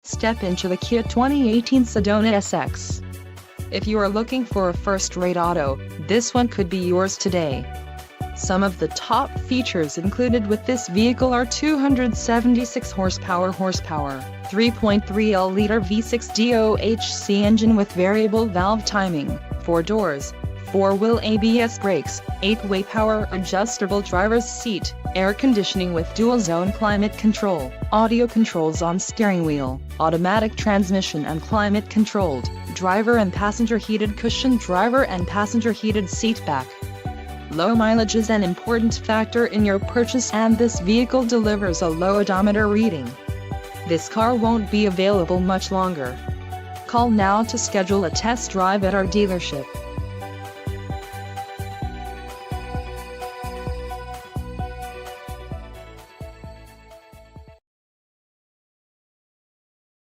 Step into the Kia 2018 Sedona SX. If you are looking for a first-rate auto, this one could be yours today. Some of the top features included with this vehicle are 276 horsepower, 3.3L V6 DOHC engine with variable valve timing, 4 doors, 4-wheel ABS brakes, 8-way power adjustable driver's seat, air conditioning with dual-zone climate control, audio controls on steering wheel, automatic transmission and climate-controlled, driver and passenger heated cushion, driver and passenger heated seat back. Low mileage is an important factor in your purchase, and this vehicle delivers a low odometer reading. This car won't be available much longer. Call now to schedule a test drive at our dealership.